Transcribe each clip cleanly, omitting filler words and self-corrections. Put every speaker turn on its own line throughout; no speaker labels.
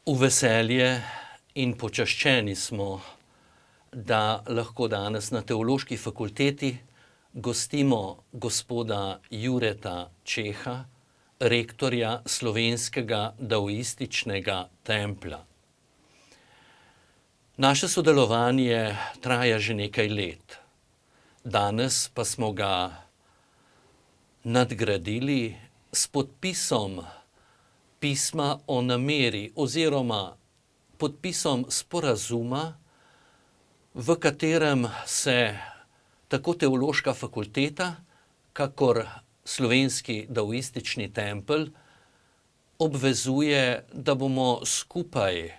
V veselje in počaščeni smo, da lahko danes na Teološki fakulteti gostimo gospoda Jureta Čeha, rektorja Slovenskega daoističnega templja. Naše sodelovanje traja že nekaj let. Danes pa smo ga nadgradili s podpisom pisma o nameri oziroma podpisom sporazuma, v katerem se tako Teološka fakulteta, kakor Slovenski daoistični tempelj obvezuje, da bomo skupaj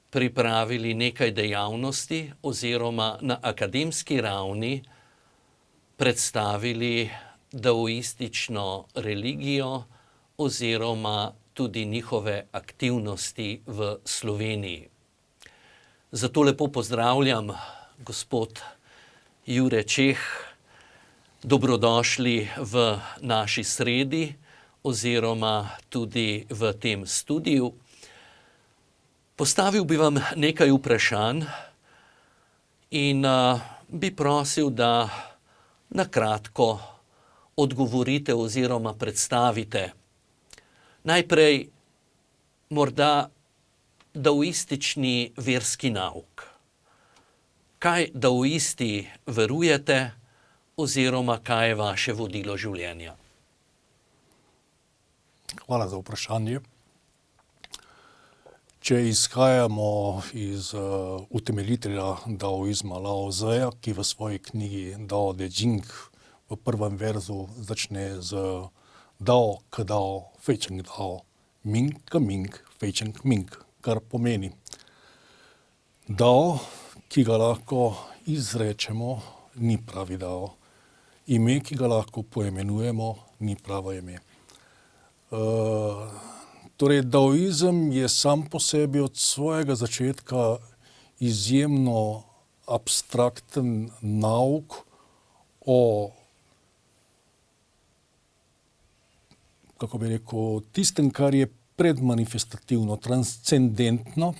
pripravili nekaj dejavnosti oziroma na akademski ravni predstavili daoistično religijo oziroma tudi njihove aktivnosti v Sloveniji. Zato lepo pozdravljam, gospod Jure Čeh, dobrodošli v naši sredi oziroma tudi v tem studiu. Postavil bi vam nekaj vprašanj in bi prosil, da na kratko odgovorite oziroma predstavite. Najprej morda daoistični verski nauk. Kaj daoisti verujete oziroma kaj je vaše vodilo življenja?
Hvala za vprašanje. Če izhajamo iz utemeljitelja daoizma Lao Tzeja, ki v svoji knjigi Dao De Jing v prvem verzu začne z Dao ke Dao, Fei Cheng Dao, Ming ke Ming, Fei Cheng Ming, kar pomeni Dao, ki ga lahko izrečemo, ni pravi Dao. Ime, ki ga lahko poimenujemo, ni pravo ime. Torej, daoizem je sam po sebi od svojega začetka izjemno abstrakten nauk o, kako bi rekel, tistem, kar je predmanifestativno, transcendentno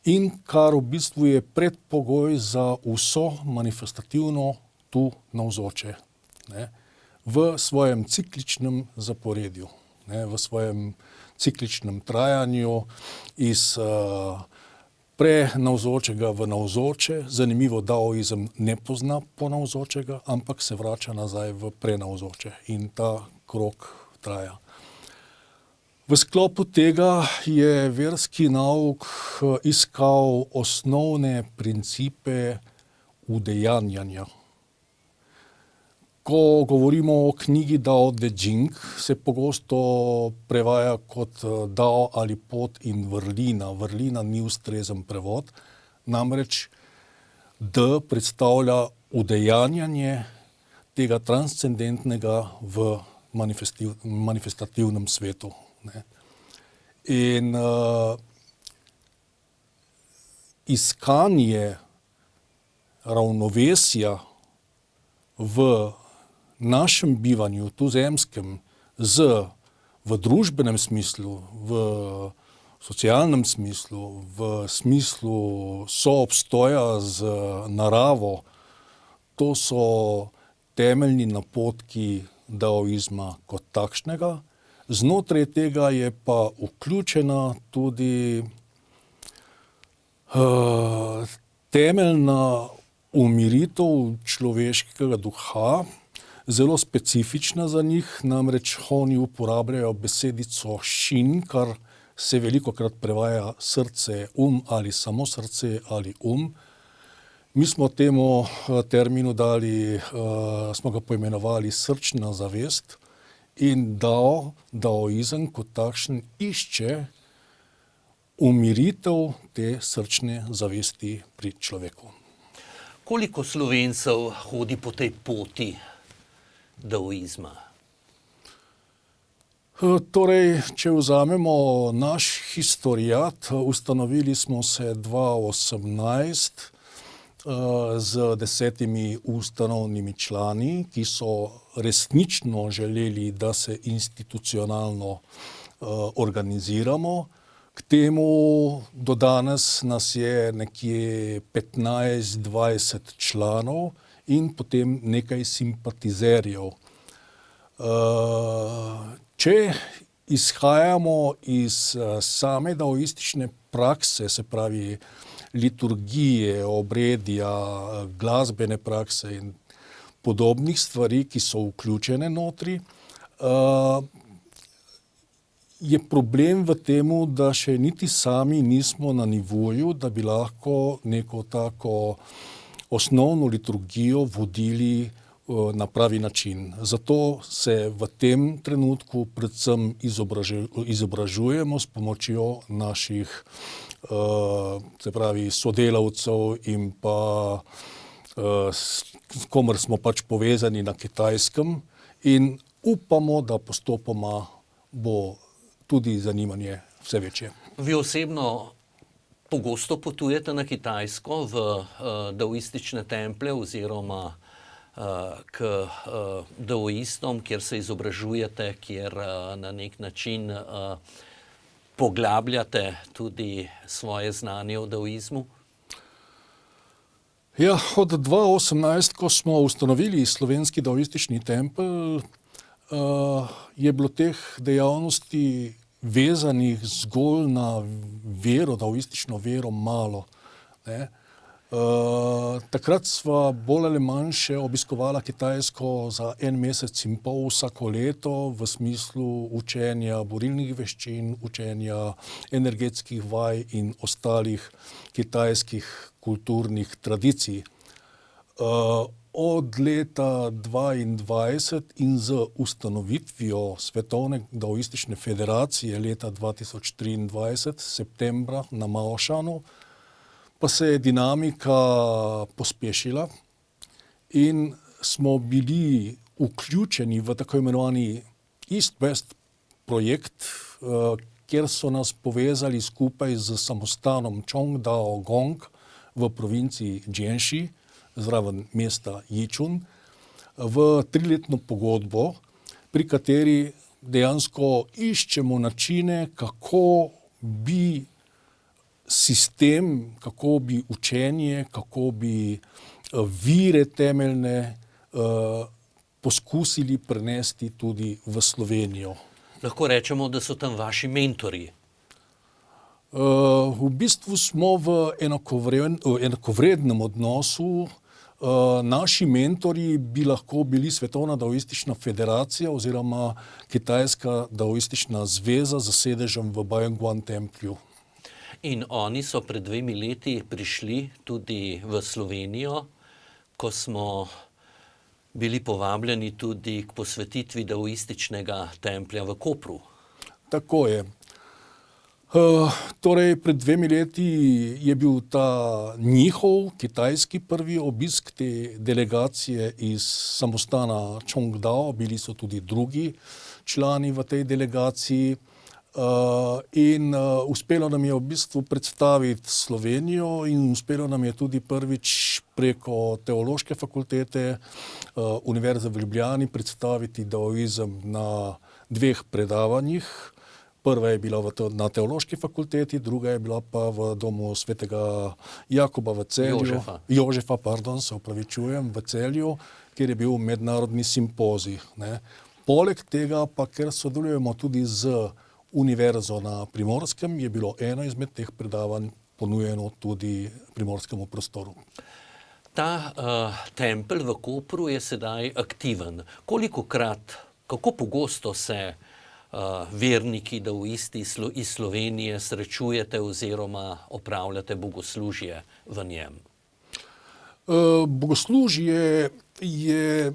in kar v bistvu je predpogoj za vso manifestativno tu navzoče, ne, v svojem cikličnem zaporedju, ne, v svojem cikličnem trajanju iz prenavzočega v navzoče. Zanimivo, daoizem ne pozna ponavzočega, ampak se vrača nazaj v prenavzoče in ta krog traja. V sklopu tega je verski nauk iskal osnovne principe udejanjanja. Ko govorimo o knjigi Dao De Jing, se pogosto prevaja kot Dao ali pot in vrlina. Vrlina ni ustrezen prevod, namreč D predstavlja udejanjanje tega transcendentnega v manifestativnem svetu, ne. In iskanje ravnovesja v našem bivanju, tu zemskem, v družbenem smislu, v socialnem smislu, v smislu soobstoja z naravo, to so temeljni napotki daoizma kot takšnega. Znotraj tega je pa vključena tudi temeljna umiritev človeškega duha, zelo specifična za njih, namreč oni uporabljajo besedico šin, kar se velikokrat prevaja srce, ali samo srce ali Mi smo temu terminu dali, smo ga poimenovali srčna zavest in daoizem kot takšen išče umiritev te srčne zavesti pri človeku.
Koliko Slovencev hodi po tej poti daoizma?
Torej, če vzamemo naš historiat, ustanovili smo se 2018 z 10 ustanovnimi člani, ki so resnično želeli, da se institucionalno organiziramo, K temu do danes nas je nekje 15-20 članov in potem nekaj simpatizerjev. Če izhajamo iz same daoistične prakse, se pravi liturgije, obredja, glasbene prakse in podobnih stvari, ki so vključene notri, je problem v temu, da še niti sami nismo na nivoju, da bi lahko neko tako osnovno liturgijo vodili na pravi način. Zato se v tem trenutku predvsem izobražujemo s pomočjo naših se pravi sodelavcev in pa s komer smo pač povezani na Kitajskem in upamo, da postopoma bo tudi zanimanje vse večje.
Vi osebno pogosto potujete na Kitajsko v daoistične templje oziroma k daoistom, kjer se izobražujete, kjer na nek način poglabljate tudi svoje znanje o daoizmu?
Ja, od 2018, ko smo ustanovili slovenski daoistični tempelj, je bilo teh dejavnosti vezanih zgolj na vero, daoistično vero malo, ne. Takrat sva bolj ali manj še obiskovala Kitajsko za 1 mesec in pol vsako leto v smislu učenja borilnih veščin, učenja energetskih vaj in ostalih kitajskih kulturnih tradicij. Od leta 2022 in z ustanovitvijo Svetovne daoistične federacije leta 2023, septembra na Maošanu, pa se je dinamika pospešila in smo bili vključeni v tako imenovani East-West projekt, kjer so nas povezali skupaj z samostanom Čongdao Gong v provinciji Jiangxi, zraven mesta Yichun, v 3-letno pogodbo, pri kateri dejansko iščemo načine, kako bi sistem, kako bi učenje, kako bi vire temeljne poskusili prenesti tudi v Slovenijo.
Lahko rečemo, da so tam vaši mentorji.
V bistvu smo v enakovrednem odnosu. Naši mentorji bi lahko bili Svetovna daoistična federacija oziroma Kitajska daoistična zveza z sedežem v Bajongguan templju.
In oni so pred 2 leti prišli tudi v Slovenijo, ko smo bili povabljeni tudi k posvetitvi daoističnega templja v Kopru.
Tako je. Torej, pred 2 leti je bil ta njihov kitajski prvi obisk te delegacije iz samostana Čongdao, bili so tudi drugi člani v tej delegaciji. In uspelo nam je v bistvu predstaviti Slovenijo in uspelo nam je tudi prvič preko Teološke fakultete Univerze v Ljubljani predstaviti daoizem na 2 predavanjih. Prva je bila na Teološki fakulteti, druga je bila pa v domu svetega Jakoba v Celju. Jožefa, se opravičujem, v Celju, kjer je bil mednarodni simpozij, ne. Poleg tega pa, ker sodelujemo tudi z Univerzo na Primorskem, je bilo eno izmed teh predavanj ponujeno tudi primorskemu prostoru.
Ta tempelj v Kopru je sedaj aktiven. Kolikokrat, kako pogosto se verniki, daoisti iz Slovenije srečujete oziroma opravljate bogoslužje v njem?
Bogoslužje je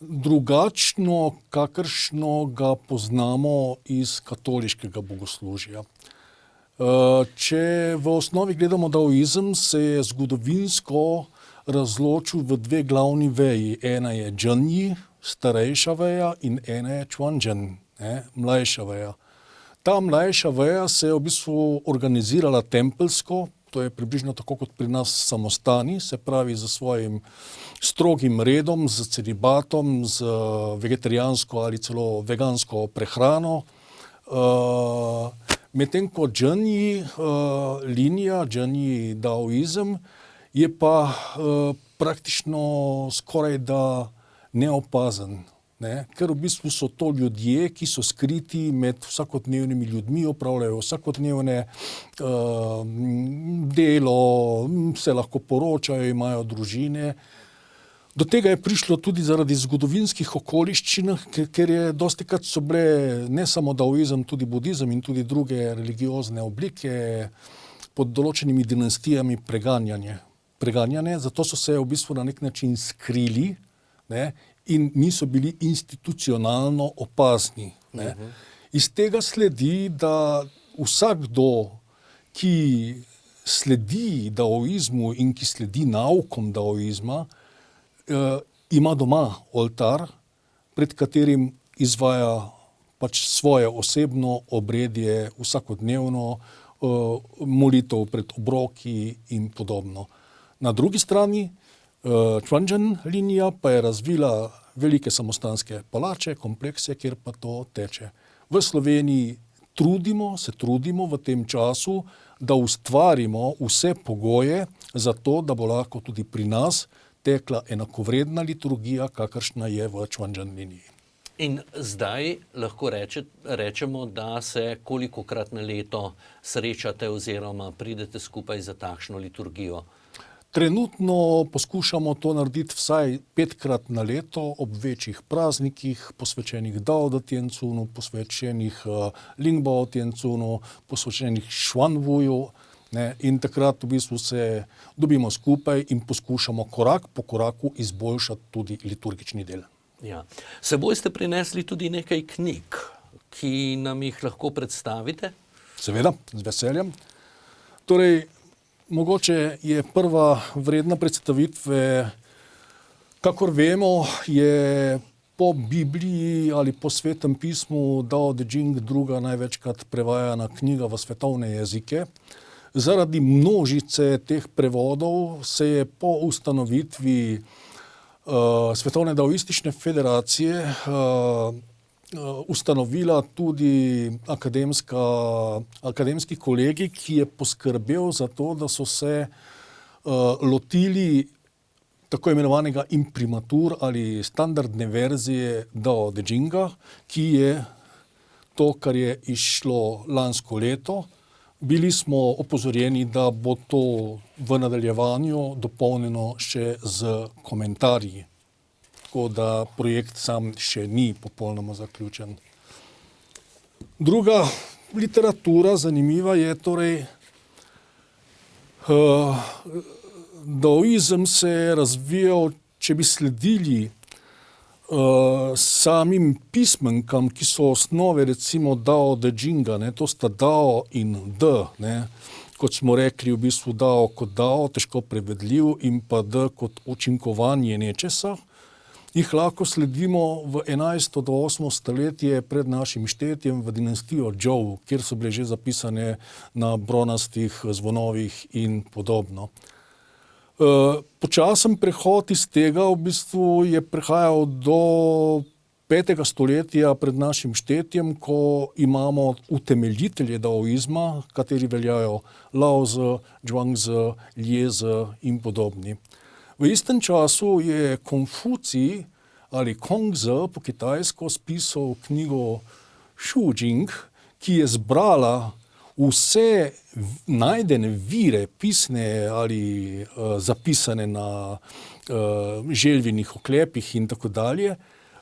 drugačno, kakršno ga poznamo iz katoliškega bogoslužja. Če v osnovi gledamo daoizem, se je zgodovinsko razločil v 2 glavni veji. Ena je Zhenyi, starejša veja, in ena je Quanzhen, mlajša veja. Ta mlajša veja se je v bistvu organizirala tempeljsko, to je približno tako kot pri nas samostani, se pravi z svojim strogim redom, z celibatom, z vegetarijansko ali celo vegansko prehrano. Medtem ko Zhenji linija, Zhenji daoizem je pa praktično skoraj da neopazen. Ne? Ker v bistvu so to ljudje, ki so skriti med vsakodnevnimi ljudmi, opravljajo vsakodnevne delo, se lahko poročajo, imajo družine. Do tega je prišlo tudi zaradi zgodovinskih okoliščin, ker je dostikrat so bile ne samo daoizem, tudi budizem in tudi druge religiozne oblike pod določenimi dinastijami preganjane, zato so se v bistvu na nek način skrili, ne, in niso bili institucionalno opazni. Ne. Iz tega sledi, da vsakdo, ki sledi daoizmu in ki sledi naukom daoizma, ima doma oltar, pred katerim izvaja pač svoje osebno obredje, vsakodnevno molitev pred obroki in podobno. Na drugi strani Quanzhen linija pa je razvila velike samostanske palače, komplekse, kjer pa to teče. V Sloveniji se trudimo v tem času, da ustvarimo vse pogoje za to, da bo lahko tudi pri nas tekla enakovredna liturgija, kakršna je v Quanzhen liniji.
In zdaj lahko rečemo, da se kolikokrat na leto srečate oziroma pridete skupaj za takšno liturgijo?
Trenutno poskušamo to narediti vsaj 5-krat na leto ob večjih praznikih, posvečenih Dao De Tian Cunu, posvečenih Lingbao Tian Cunu, posvečenih Xuanwuju. Ne, in takrat v bistvu se dobimo skupaj in poskušamo korak po koraku izboljšati tudi liturgični del.
Ja. S seboj ste prinesli tudi nekaj knjig, ki nam jih lahko predstavite?
Seveda, z veseljem. Torej, mogoče je prva vredna predstavitve, kakor vemo, je po Bibliji ali po Svetem pismu Dao De Jing druga največkrat prevajana knjiga v svetovne jezike. Zaradi množice teh prevodov se je po ustanovitvi Svetovne daoistične federacije ustanovila tudi akademski kolegij, ki je poskrbel za to, da so se lotili tako imenovanega imprimatur ali standardne verzije Dao De Jinga, ki je to, kar je izšlo lansko leto. Bili smo opozorjeni, da bo to v nadaljevanju dopolnjeno še z komentarji. Tako da projekt sam še ni popolnoma zaključen. Druga literatura zanimiva je torej, daoizem se je razvijal, če bi sledili samim pismenkam, ki so osnove recimo Dao De Jinga, ne, to sta Dao in D, ne, kot smo rekli, v bistvu Dao kot Dao, težko prevedljiv, in pa D kot učinkovanje nečesa. Jih lahko sledimo v 11. do 8. stoletje pred našim štetjem v dinastijo Zhou, kjer so bile že zapisane na bronastih zvonovih in podobno. Počasen prehod iz tega v bistvu je prihajal do 5. stoletja pred našim štetjem, ko imamo utemeljitelje daoizma, kateri veljajo Laozi, Zhuangzi, Liezi in podobni. V istem času je Konfucij ali Kongzi po kitajsko spisal knjigo Shujing, ki je zbrala vse najdene vire, pisne ali zapisane na želvjenih oklepih in tako dalje.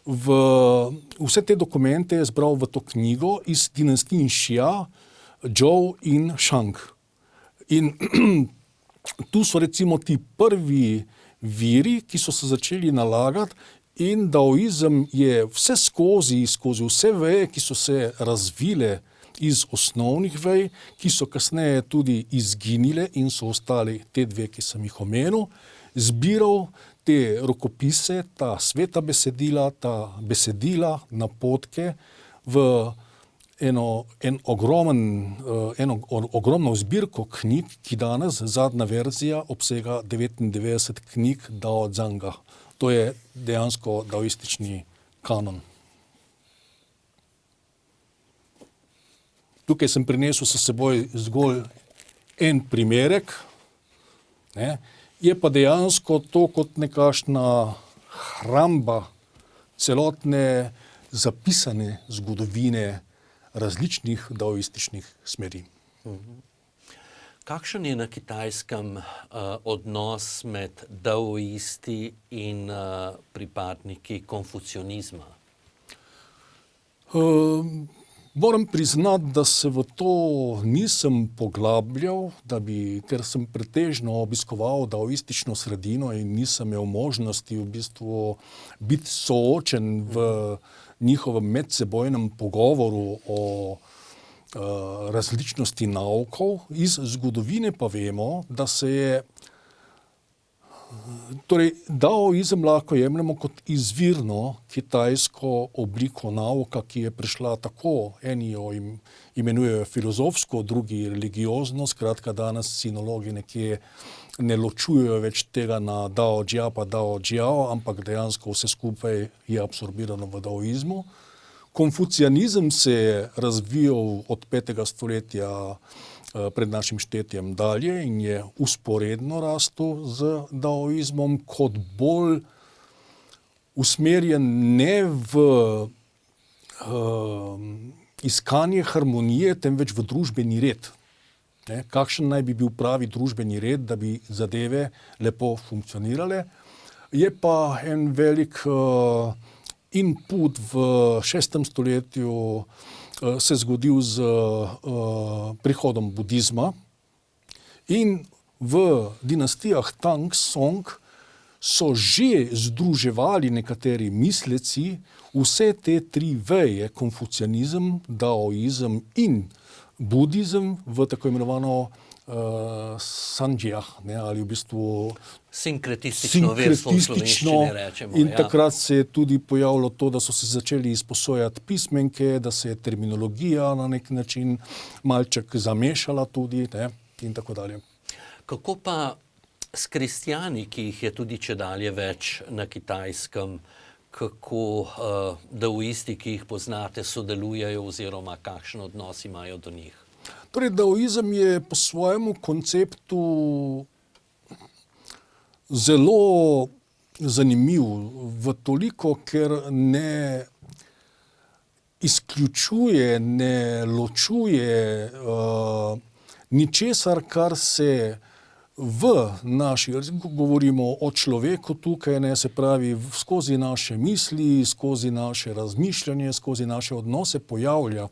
Vse te dokumente je zbral v to knjigo iz dinastij Xia, Zhou in Shang. In tu so recimo ti prvi viri, ki so se začeli nalagati, in daoizem je skozi vse veje, ki so se razvile iz osnovnih vej, ki so kasneje tudi izginile in so ostali te dve, ki sem jih omenil, zbiral te rokopise, ta sveta besedila, napotke v eno ogromno zbirko knjig, ki danes, zadnja verzija, obsega 99 knjig Dao Zhanga. To je dejansko daoistični kanon. Tukaj sem prinesel s seboj zgolj en primerek, ne. Je pa dejansko to kot nekakšna hramba celotne zapisane zgodovine različnih daoističnih smeri.
Kakšen je na Kitajskem odnos med daoisti in pripadniki konfucionizma?
Moram priznati, da se v to nisem poglabljal, ker sem pretežno obiskoval daoistično sredino in nisem imel možnosti v bistvu biti soočen v njihovem medsebojnem pogovoru o različnosti naukov. Iz zgodovine pa vemo, da se je daoizem lahko jemljemo kot izvirno kitajsko obliko nauka, ki je prišla tako, eni jo imenujejo filozofsko, drugi religiozno, skratka danes sinologi nekje ne ločujejo več tega na dao jia pa dao jiao, ampak dejansko vse skupaj je absorbirano v daoizmu. Konfucianizem se je razvijal od 5. stoletja pred našim štetjem dalje in je usporedno rastel z daoizmom kot bolj usmerjen ne v iskanje harmonije, temveč v družbeni red. Ne, kakšen naj bi bil pravi družbeni red, da bi zadeve lepo funkcionirale. Je pa en velik input v 6. stoletju se zgodil z prihodom budizma in v dinastijah Tang, Song so že združevali nekateri misleci vse te tri veje, konfucianizem, daoizem in budizem v tako imenovano sanjia, ali v bistvu
sinkretistično verstvo v slovenščini rečemo.
In takrat se je tudi pojavilo to, da so se začeli izposojati pismenke, da se je terminologija na nek način malček zamešala tudi, ne, in tako dalje.
Kako pa s kristjani, ki jih je tudi čedalje več na Kitajskem, kako daoisti, ki jih poznate, sodelujejo oziroma kakšen odnos imajo do njih?
Torej, daoizem je po svojemu konceptu zelo zanimiv v toliko, ker ne izključuje, ne ločuje ničesar, kar se v naši, govorimo o človeku tukaj, ne, se pravi, skozi naše misli, skozi naše razmišljanje, skozi naše odnose pojavlja.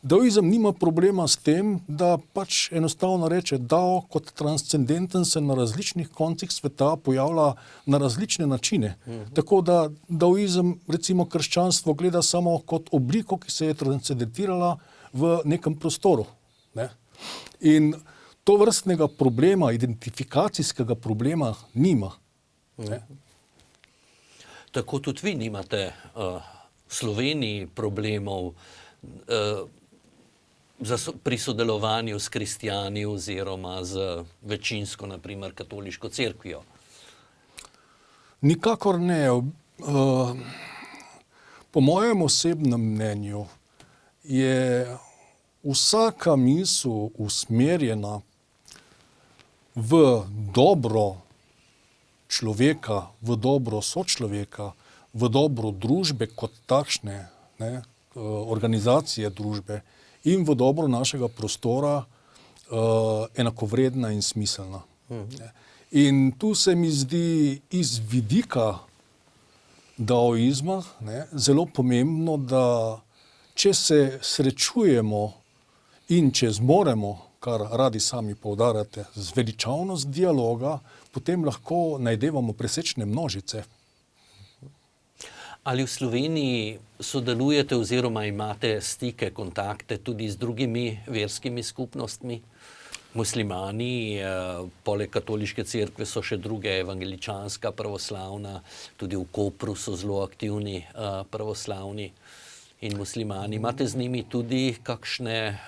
Daoizem nima problema s tem, da pač enostavno reče, dao kot transcendenten se na različnih koncih sveta pojavlja na različne načine. Tako da daoizem, recimo krščanstvo, gleda samo kot obliko, ki se je transcendentirala v nekem prostoru. Ne? In to vrstnega problema, identifikacijskega problema nima. Ne?
Tako tudi vi nimate v Sloveniji problemov pri sodelovanju s kristjani oziroma z večinsko, na primer, katoliško cerkvijo?
Nikakor ne. Po mojem osebnem mnenju je vsaka misel usmerjena v dobro človeka, v dobro sočloveka, v dobro družbe kot takšne, ne, organizacije družbe, in v dobro našega prostora enakovredna in smiselna. In tu se mi zdi iz vidika daoizma, ne, zelo pomembno, da če se srečujemo in če zmoremo, kar radi sami poudarjate, zveličavnost dialoga, potem lahko najdevamo presečne množice.
Ali v Sloveniji sodelujete oziroma imate stike, kontakte tudi z drugimi verskimi skupnostmi? Muslimani, poleg katoliške cerkve so še druge, evangeličanska, pravoslavna, tudi v Kopru so zelo aktivni pravoslavni in muslimani. Imate z njimi tudi kakšne,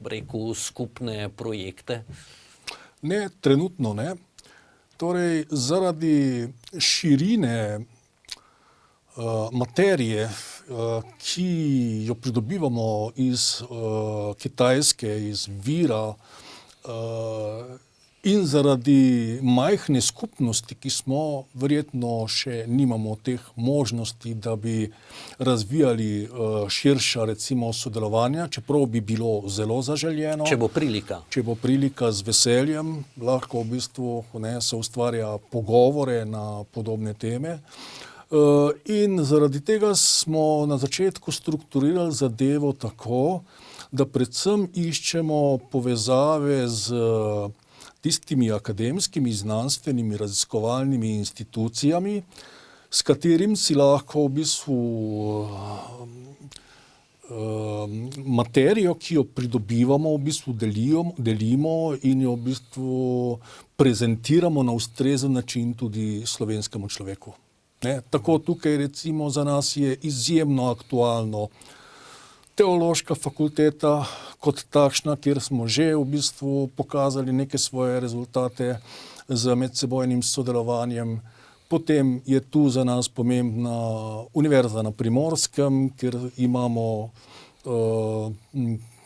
rekel, skupne projekte?
Ne, trenutno ne. Torej, zaradi širine materije, ki jo pridobivamo iz Kitajske, iz vira, in zaradi majhne skupnosti, ki smo, verjetno še nimamo teh možnosti, da bi razvijali širša, recimo, sodelovanja, čeprav bi bilo zelo zaželjeno.
Če bo prilika.
Če bo prilika, z veseljem, lahko v bistvu se ustvarja pogovore na podobne teme. In zaradi tega smo na začetku strukturirali zadevo tako, da predvsem iščemo povezave z tistimi akademskimi, znanstvenimi, raziskovalnimi institucijami, s katerim si lahko v bistvu materijo, ki jo pridobivamo, v bistvu delimo in jo v bistvu prezentiramo na ustrezen način tudi slovenskemu človeku. Tako tukaj recimo za nas je izjemno aktualno Teološka fakulteta kot takšna, kjer smo že v bistvu pokazali neke svoje rezultate z medsebojnim sodelovanjem. Potem je tu za nas pomembna Univerza na Primorskem, kjer imamo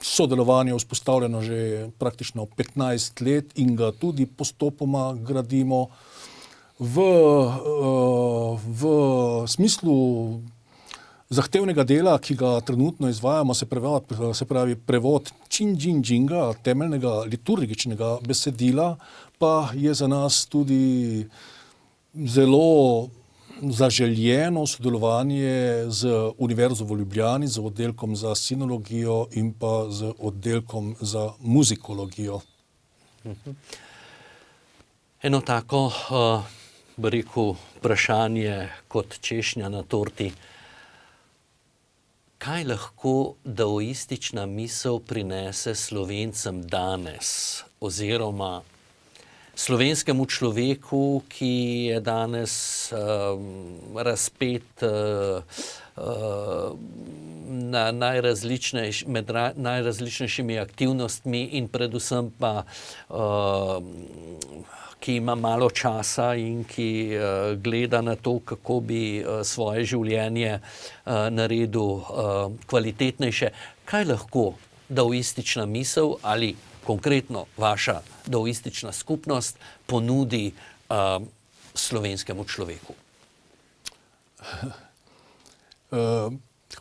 sodelovanje vzpostavljeno že praktično 15 let in ga tudi postopoma gradimo. V smislu zahtevnega dela, ki ga trenutno izvajamo, se pravi prevod Činjinjinga, temeljnega liturgičnega besedila, pa je za nas tudi zelo zaželjeno sodelovanje z Univerzo v Ljubljani, z oddelkom za sinologijo in pa z oddelkom za muzikologijo.
Eno tako, bi rekel, vprašanje kot češnja na torti. Kaj lahko daoistična misel prinese Slovencem danes oziroma slovenskemu človeku, ki je danes razpet med najrazličnejšimi aktivnostmi in predvsem pa ki ima malo časa in ki gleda na to, kako bi svoje življenje naredil kvalitetnejše. Kaj lahko daoistična misel ali konkretno vaša daoistična skupnost ponudi slovenskemu človeku?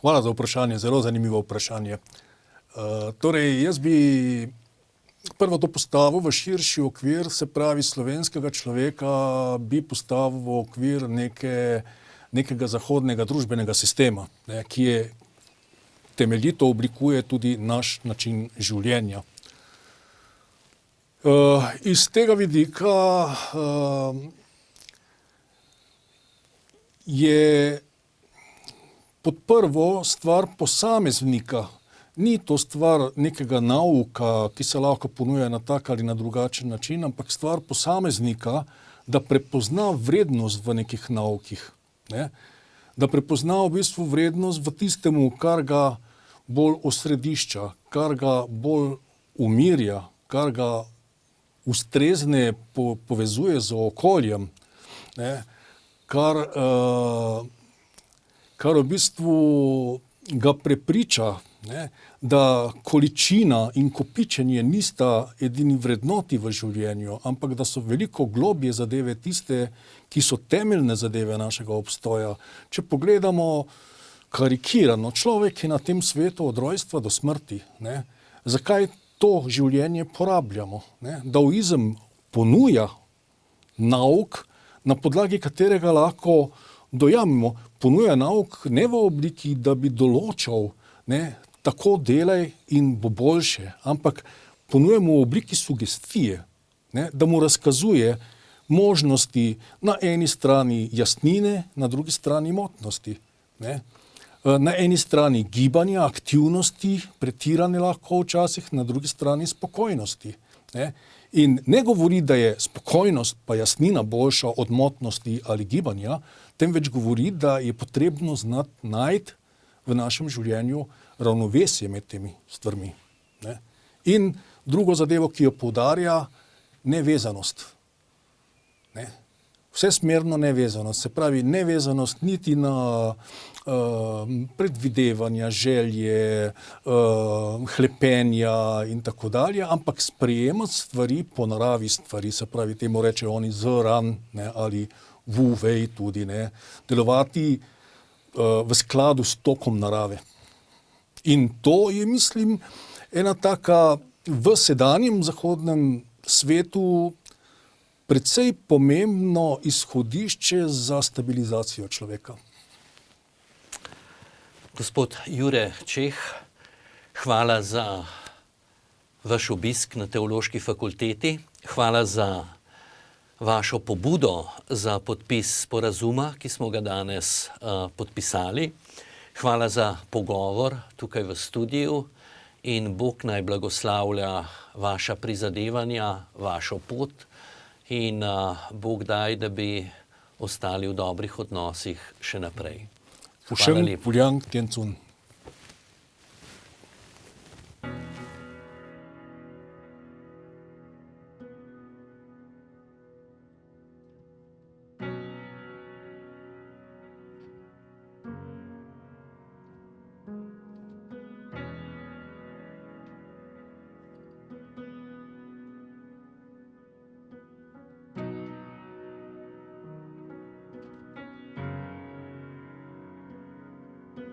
Hvala za vprašanje, zelo zanimivo vprašanje. Torej, jaz bi prvo to postavil v širši okvir, se pravi slovenskega človeka bi postavil v okvir nekega zahodnega družbenega sistema, ki je temeljito oblikuje tudi naš način življenja. Iz tega vidika je pod prvo stvar posameznika. Ni to stvar nekega nauka, ki se lahko ponuja na tak ali na drugačen način, ampak stvar posameznika, da prepozna vrednost v nekih naukih. Da prepozna v bistvu vrednost v tistemu, kar ga bolj osredišča, kar ga bolj umirja, kar ga ustrezne povezuje z okoljem, kar v bistvu ga prepriča, da količina in kopičenje nista edini vrednoti v življenju, ampak da so veliko globje zadeve tiste, ki so temeljne zadeve našega obstoja. Če pogledamo karikirano, človek je na tem svetu od rojstva do smrti. Zakaj to življenje porabljamo? Daoizem ponuja nauk, na podlagi katerega lahko dojamemo. Ponuja nauk ne v obliki, da bi določal, tako delaj in bo boljše, ampak ponujemo v obliki sugestije, da mu razkazuje možnosti na eni strani jasnine, na drugi strani motnosti. Na eni strani gibanja, aktivnosti, pretirane lahko včasih, na drugi strani spokojnosti. In ne govori, da je spokojnost pa jasnina boljša od motnosti ali gibanja, temveč govori, da je potrebno znati najti v našem življenju ravnovesje med temi stvarmi. In drugo zadevo, ki jo poudarja, nevezanost. vsesmerno nevezanost, se pravi nevezanost niti na predvidevanja, želje, hlepenja in tako dalje, ampak sprejemati stvari po naravi stvari, se pravi temu reče oni zran, ne, ali vuvej tudi, ne, delovati v skladu s tokom narave. In to je, mislim, ena taka v sedanjem zahodnem svetu precej pomembno izhodišče za stabilizacijo človeka.
Gospod Jure Čeh, hvala za vaš obisk na Teološki fakulteti, hvala za vašo pobudo za podpis sporazuma, ki smo ga danes podpisali. Hvala za pogovor tukaj v studiu in Bog naj blagoslavlja vaša prizadevanja, vašo pot in Bog daj, da bi ostali v dobrih odnosih še naprej. Hvala lepa.